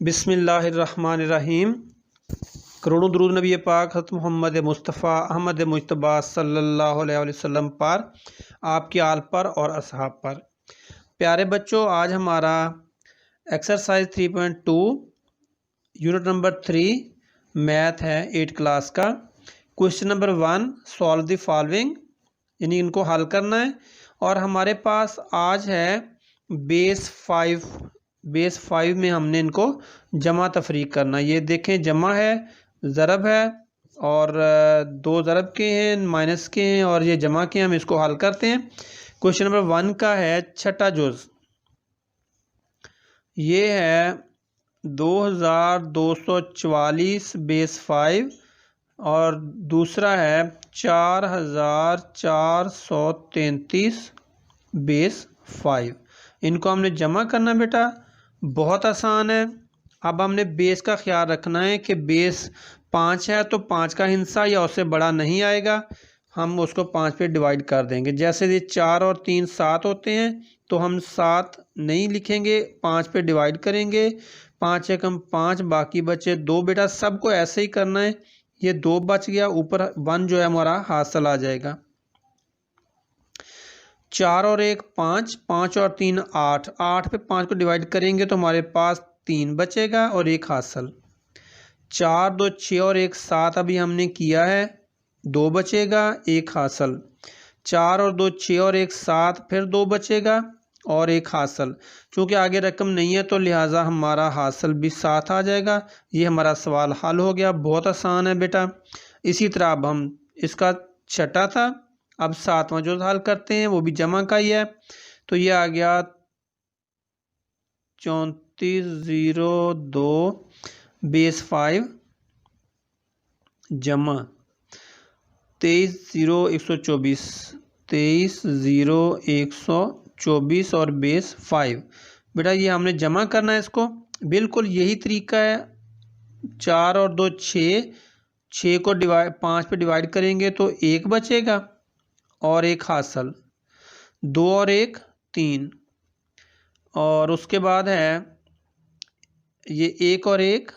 बिस्मिल्लाहिर्रहमानिर्रहीम। करोड़ों दुरूद नबी पाक हज़रत मोहम्मद मुस्तफ़ा अहमद मुज्तबा सल्लल्लाहु अलैहि वसल्लम पर, आपकी आल पर और असहाब पर। प्यारे बच्चों, आज हमारा एक्सरसाइज 3.2 यूनिट नंबर 3 मैथ है 8 क्लास का। Question number 1, solve the following, यानी इनको हल करना है। और हमारे पास आज है बेस 5 में हमने इनको जमा तफरीक करना है। ये देखें, जमा है, ज़रब है और दो ज़रब के हैं, माइनस के हैं और ये जमा के हैं। हम इसको हल करते हैं। क्वेश्चन नंबर 1 का है छठा जुज़, ये है 2244 बेस 5 और दूसरा है 4433 बेस 5। इनको हमने जमा करना बेटा, बहुत आसान है। अब हमने बेस का ख्याल रखना है कि बेस 5 है तो 5 का हिस्सा या उससे बड़ा नहीं आएगा, हम उसको 5 पे डिवाइड कर देंगे। जैसे ये 4 और 3 7 होते हैं तो हम 7 नहीं लिखेंगे, 5 पे डिवाइड करेंगे। 5 एकम 5, बाकी बचे 2 बेटा। सबको ऐसे ही करना है। ये 2 बच गया, ऊपर 1 जो है हमारा हासिल आ जाएगा। 4 और 1 5, 5 और 3 8, 8 पे 5 को डिवाइड करेंगे तो हमारे पास 3 बचेगा और 1 हासिल। 4 2 6 और 1 7 अभी हमने किया है, 2 बचेगा, 1 हासिल। 4 और 2 6 और 1 7, फिर 2 बचेगा और 1 हासिल। चूँकि आगे रकम नहीं है तो लिहाजा हमारा हासिल भी 7 आ जाएगा। ये हमारा सवाल हल हो गया। बहुत आसान है बेटा। इसी तरह अब हम इसका छठा था, अब 7वां जो हल करते हैं वो भी जमा का ही है। तो ये आ गया 3402 बेस 5 जमा 230 124 और बेस 5। बेटा ये हमने जमा करना है इसको, बिल्कुल यही तरीका है। 4 और 2 6 को 5 पे डिवाइड करेंगे तो 1 बचेगा और 1 हासिल। 2 और 1 3 और उसके बाद है ये 1 और 1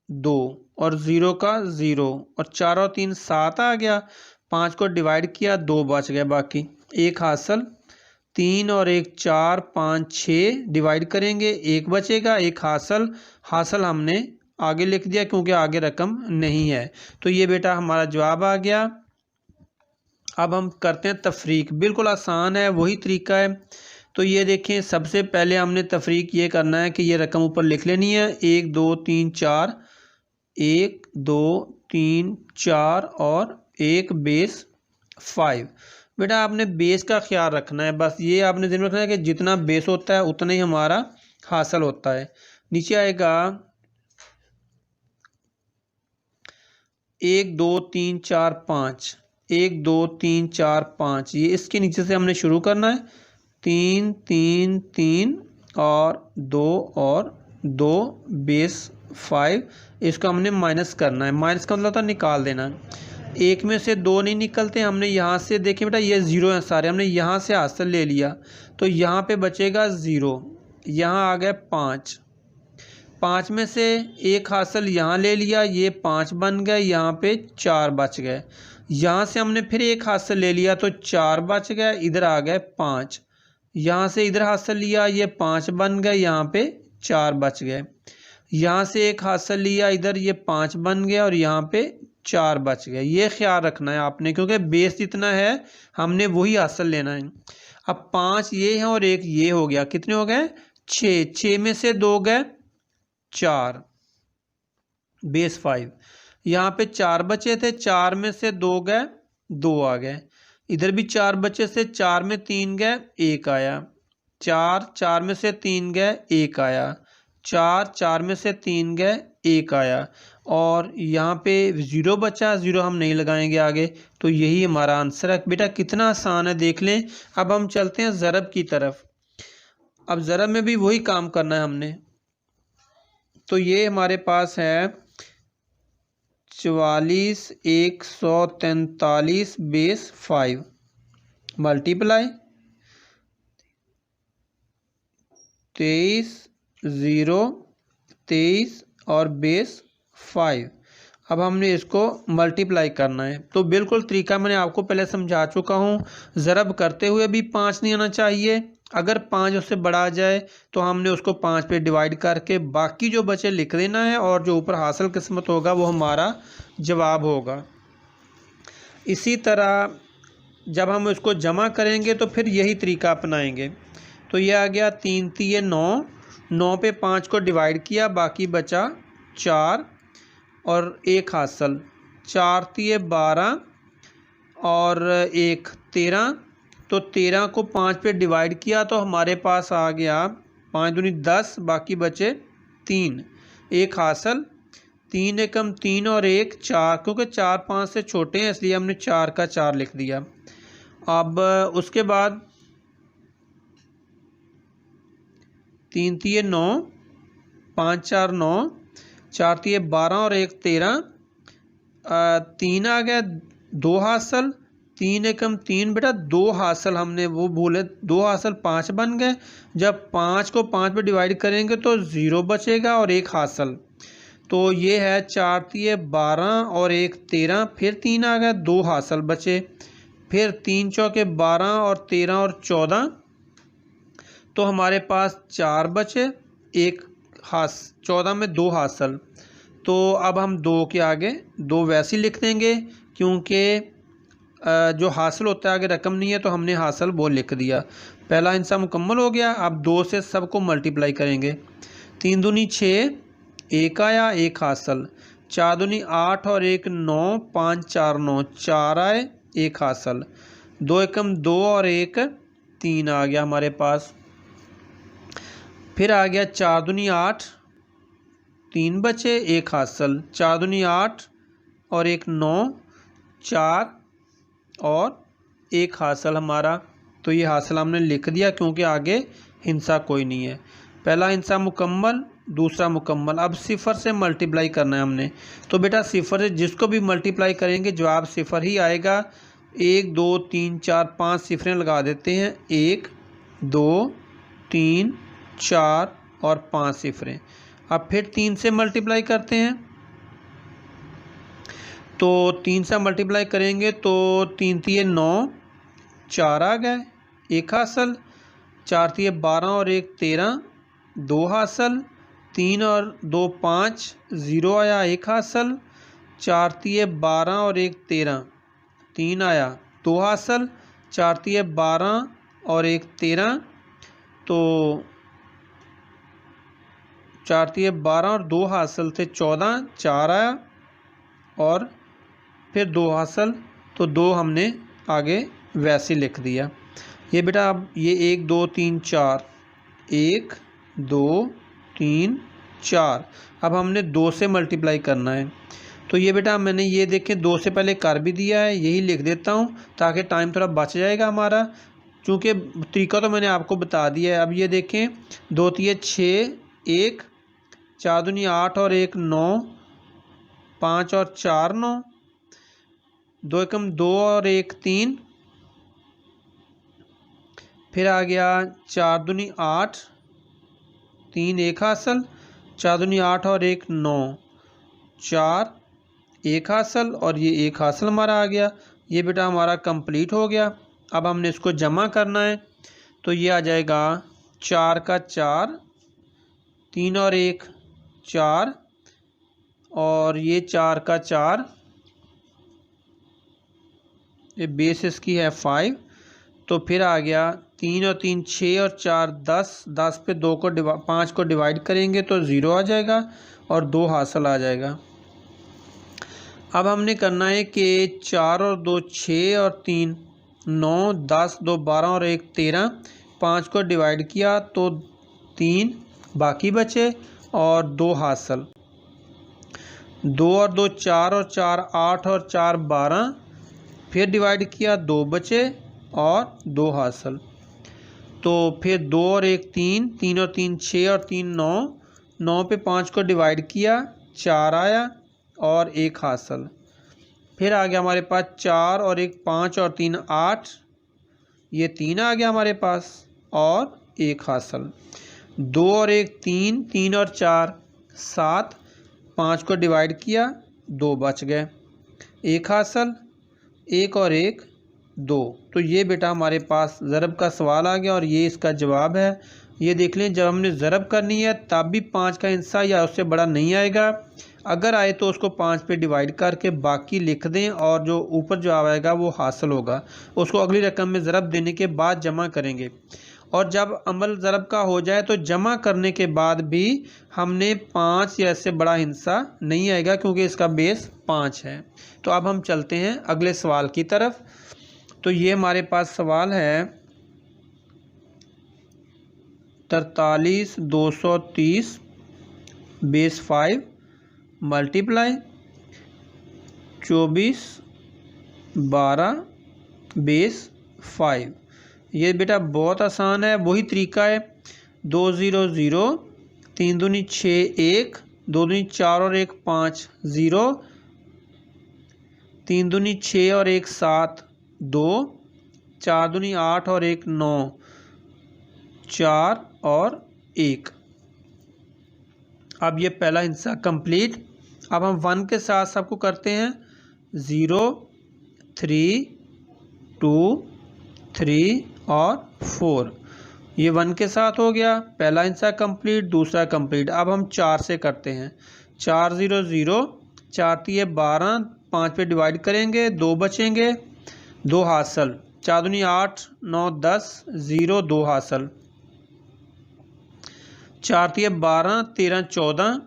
2 और 0 का 0 और 4 और 3 7 आ गया। 5 को डिवाइड किया, 2 बच गया, बाकी 1 हासिल। 3 और 1 4 5 6 डिवाइड करेंगे, 1 बचेगा, 1 हासिल। हासिल हमने आगे लिख दिया क्योंकि आगे रकम नहीं है। तो ये बेटा हमारा जवाब आ गया। अब हम करते हैं तफरीक, बिल्कुल आसान है, वही तरीका है। तो ये देखें, सबसे पहले हमने तफरीक ये करना है कि ये रकम ऊपर लिख लेनी है। 1 2 3 4, 1 2 3 4 और 1 बेस 5। बेटा आपने बेस का ख्याल रखना है, बस ये आपने ध्यान रखना है कि जितना बेस होता है उतना ही हमारा हासिल होता है। नीचे आएगा 1 2 3 4 5, 1 2 3 4 5, ये इसके नीचे से हमने शुरू करना है। 3 3 3 और 2 और 2 बेस 5। इसको हमने माइनस करना है। माइनस का मतलब होता है निकाल देना। एक में से 2 नहीं निकलते, हमने यहाँ से देखें बेटा ये 0 है सारे, हमने यहाँ से हासिल ले लिया तो यहाँ पे बचेगा 0। यहाँ आ गए 5, 5 में से 1 हासिल यहाँ ले लिया, ये 5 बन गए, यहाँ पे 4 बच गए। यहाँ से हमने फिर 1 हासिल ले लिया तो 4 बच गए, इधर आ गए 5। यहाँ से इधर हासिल लिया, ये 5 बन गए, यहाँ पे 4 बच गए। यहाँ से 1 हासिल लिया इधर, ये 5 बन गया और यहाँ पे 4 बच गए। ये ख्याल रखना है आपने, क्योंकि बेस जितना है हमने वही हासिल लेना है। अब 5 ये है और 1 ये हो गया, कितने हो गए? 6। 6 में से 2 गए, 4 बेस 5। यहाँ पे 4 बचे थे, 4 में से 2 गए, 2 आ गए। इधर भी 4 बचे से 4 में 3 गए, 1 आया। 4 में से 3 गए, 1 आया। 4 में से 3 गए, 1 आया। और यहाँ पे 0 बचा, 0 हम नहीं लगाएंगे आगे। तो यही हमारा आंसर है। बेटा कितना आसान है, देख लें। अब हम चलते हैं ज़रब की तरफ। अब ज़रब में भी वही काम करना है हमने। तो ये हमारे पास है 44 143 बेस 5 मल्टीप्लाई 23 0 23 और बेस 5। अब हमने इसको मल्टीप्लाई करना है। तो बिल्कुल तरीका मैंने आपको पहले समझा चुका हूँ। ज़रब करते हुए भी 5 नहीं आना चाहिए। अगर 5 उससे बड़ा आ जाए तो हमने उसको 5 पे डिवाइड करके बाकी जो बचे लिख देना है, और जो ऊपर हासिल किस्मत होगा वो हमारा जवाब होगा। इसी तरह जब हम इसको जमा करेंगे तो फिर यही तरीका अपनाएंगे। तो ये आ गया 3 3 9, 9 पे 5 को डिवाइड किया, बाकी बचा 4 और 1 हासिल, 4 3 12 और 1 13। तो 13 को 5 पे डिवाइड किया तो हमारे पास आ गया 5 दूनी 10, बाकी बचे 3, 1 हासिल, 3 एकम 3 और 1 4, क्योंकि 4 5 से छोटे हैं इसलिए हमने 4 का 4 लिख दिया। अब उसके बाद 3 3 9, 5 4 9, 4 3 12 और 1 13, 3 आ गया, 2 हासिल, 3 एकम 3 बेटा 2 हासिल, हमने वो भूले 2 हासिल 5 बन गए। जब 5 को 5 पे डिवाइड करेंगे तो 0 बचेगा और 1 हासिल। तो ये है 4 3 12 और 1 13, फिर 3 आ गया, 2 हासिल बचे, फिर 3 चौके 12 और 13 और 14, तो हमारे पास 4 बचे, 1 14 में 2 हासिल। तो अब हम 2 के आगे 2 वैसे ही लिख देंगे, क्योंकि जो हासिल होता है आगे रकम नहीं है तो हमने हासिल वो लिख दिया। पहला हिस्सा मुकम्मल हो गया। अब 2 से सबको मल्टीप्लाई करेंगे। 3 दूनी 6, 1 आया, 1 हासिल, 4 दूनी 8 और 1 9, 5 4 9, 4 आए, 1 हासिल, 2 एकम 2 और 1 3 आ गया हमारे पास। फिर आ गया 4 दूनी 8, 3 बचे, 1 हासिल, 4 दूनी 8 और 1 9, 4 और 1 हासिल हमारा। तो ये हासिल हमने लिख दिया क्योंकि आगे हिंसा कोई नहीं है। पहला हिंसा मुकम्मल, दूसरा मुकम्मल। अब सिफ़र से मल्टीप्लाई करना है हमने। तो बेटा सिफ़र से जिसको भी मल्टीप्लाई करेंगे जवाब सिफ़र ही आएगा। 1 2 3 4 5 सिफरें लगा देते हैं। 1 2 3 4 और 5 सिफरें। अब फिर 3 से मल्टीप्लाई करते हैं। तो 3 से मल्टीप्लाई करेंगे तो 3 3 9, 4 आ गए, 1 हासिल, 4 3 12 और 1 13, 2 हासिल, 3 और 2 5, 0 आया, 1 हासिल, 4 3 12 और 1 13, 3 आया, 2 हासिल, 4 3 12 और 1 13, तो 4 3 12 और 2 हासिल थे 14, 4 आया और फिर 2 हासिल, तो 2 हमने आगे वैसे लिख दिया। ये बेटा अब ये 1 2 3 4, 1 2 3 4, अब हमने 2 से मल्टीप्लाई करना है। तो ये बेटा मैंने ये देखें 2 से पहले कर भी दिया है, यही लिख देता हूँ ताकि टाइम थोड़ा बच जाएगा हमारा, क्योंकि तरीका तो मैंने आपको बता दिया है। अब ये देखें 2 3 6, 1 4 दूनी 8 और 1 9, 5 और 4 9, 2 एकम 2 और 1 3, फिर आ गया 4 दूनी 8, 3 1 हासिल, 4 दूनी 8 और 1 9, 4 1 हासिल और ये 1 हासिल हमारा आ गया। ये बेटा हमारा कंप्लीट हो गया। अब हमने इसको जमा करना है। तो ये आ जाएगा 4 का 4, 3 और 1 4 और ये 4 का 4, ये बेस इसकी है 5। तो फिर आ गया 3 और 3 6 और 4 10, 10 पे 2 को 5 को डिवाइड करेंगे तो 0 आ जाएगा और 2 हासिल आ जाएगा। अब हमने करना है कि 4 और 2 6 और 3 9, 10 2 12 और 1 13, 5 को डिवाइड किया तो 3 बाकी बचे और 2 हासिल, 2 और 2 4 और 4 8 और 4 12, फिर डिवाइड किया 2 बचे और 2 हासिल। तो फिर 2 और 1 3, 3 और 3 6 और 3 9, 9 पे 5 को डिवाइड किया 4 आया और 1 हासिल। फिर आ गया हमारे पास 4 और 1 5 और 3 8, ये 3 आ गया हमारे पास और 1 हासिल। 2 और 1 3, 3 और 4 7, 5 को डिवाइड किया 2 बच गए, 1 हासिल, 1 और 1 2। तो ये बेटा हमारे पास ज़रब का सवाल आ गया और ये इसका जवाब है। ये देख लें, जब हमने ज़रब करनी है तब भी 5 का हिस्सा या उससे बड़ा नहीं आएगा, अगर आए तो उसको 5 पे डिवाइड करके बाकी लिख दें और जो ऊपर जवाब आएगा वो हासिल होगा, उसको अगली रकम में ज़रब देने के बाद जमा करेंगे। और जब अमल ज़रब का हो जाए तो जमा करने के बाद भी हमने 5 या इससे बड़ा हिस्सा नहीं आएगा क्योंकि इसका बेस 5 है। तो अब हम चलते हैं अगले सवाल की तरफ। तो ये हमारे पास सवाल है 43,230 बेस 5 मल्टीप्लाई 24,12 बेस 5। ये बेटा बहुत आसान है, वही तरीका है। 2 0 0, 3 दूनी 6 1, 2 दूनी 4 और 1 5 0, 3 दूनी 6 और 1 7 2, 4 दूनी 8 और 1 9, 4 और 1। अब ये पहला हिस्सा कंप्लीट। अब हम 1 के साथ सबको करते हैं 0 3 2 3 और 4। ये 1 के साथ हो गया, पहला हिस्सा कंप्लीट, दूसरा कंप्लीट। अब हम 4 से करते हैं 4 0 0, 4 3 12, 5 पे डिवाइड करेंगे 2 बचेंगे, 2 हासिल, 4 दूनी 8 9 10 0 2 हासिल, 4 3 12 13 14,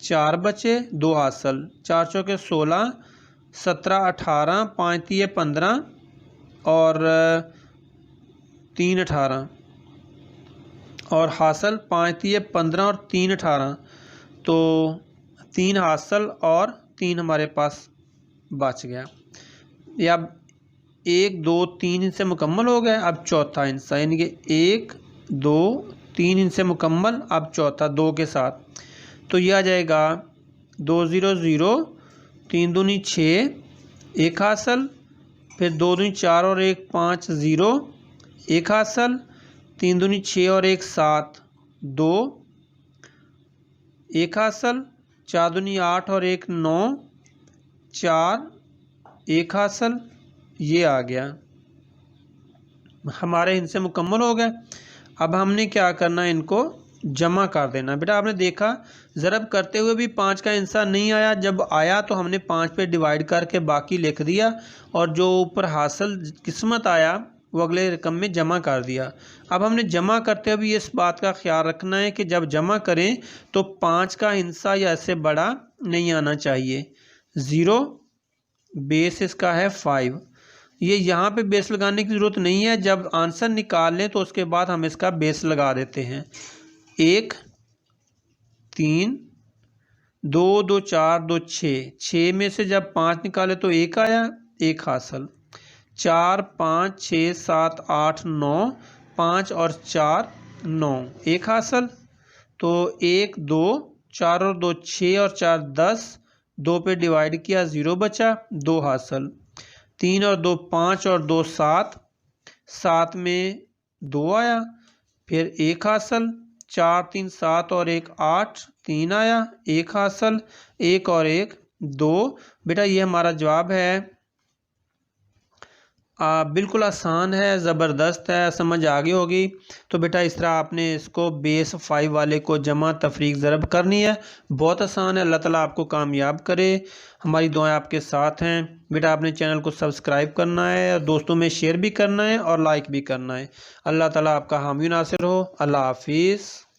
4 बचे 2 हासिल, 4 चौके 16 17 18, 5 3 15 और 3 18 और हासिल 5 3 15 और 3 18। तो 3 हासिल और 3 हमारे पास बच गया। ये अब 1 2 3 इनसे मुकम्मल हो गए। अब चौथा हिस्सा यानी कि 1 2 3 इनसे मुकम्मल, अब चौथा 2 के साथ। तो यह आ जाएगा 2 0 0, 3 दूनी 6 1 हासिल, फिर 2 दूनी 4 और 1 5 0 1 हासिल, 3 दूनी 6 और 1 7 2 1 हासिल, 4 दूनी 8 और 1 9 4 1 हासिल। ये आ गया, हमारे इनसे मुकम्मल हो गए। अब हमने क्या करना है, इनको जमा कर देना। बेटा आपने देखा ज़रब करते हुए भी 5 का हिस्सा नहीं आया, जब आया तो हमने 5 पे डिवाइड करके बाकी लिख दिया और जो ऊपर हासिल किस्मत आया वो अगले रकम में जमा कर दिया। अब हमने जमा करते हुए भी इस बात का ख्याल रखना है कि जब जमा करें तो 5 का हिस्सा या इससे बड़ा नहीं आना चाहिए। 0 बेस इसका है 5। ये यहाँ पे बेस लगाने की ज़रूरत नहीं है, जब आंसर निकाल लें तो उसके बाद हम इसका बेस लगा देते हैं। 1 3 2 2 4 2 6, 6 में से जब 5 निकाले तो 1 आया, 1 हासिल, 4 5 6 7 8 9, 5 और 4 9 1 हासिल। तो 1 2 4 और 2 6 और 4 10, 2 पे डिवाइड किया 0 बचा, 2 हासिल, 3 और 2 5 और 2 7, 7 में 2 आया, फिर 1 हासिल, 4 3 7 और 1 8 3 आया, 1 हासिल, 1 और 1 2। बेटा ये हमारा जवाब है। बिल्कुल आसान है, ज़बरदस्त है, समझ आ गई होगी। तो बेटा इस तरह आपने इसको बेस 5 वाले को जमा तफरीक ज़रब करनी है, बहुत आसान है। अल्लाह ताला आपको कामयाब करे, हमारी दुआएं आपके साथ हैं। बेटा आपने चैनल को सब्सक्राइब करना है और दोस्तों में शेयर भी करना है और लाइक भी करना है। अल्लाह ताला आपका हामी नासिर हो। अल्लाह हाफिज़।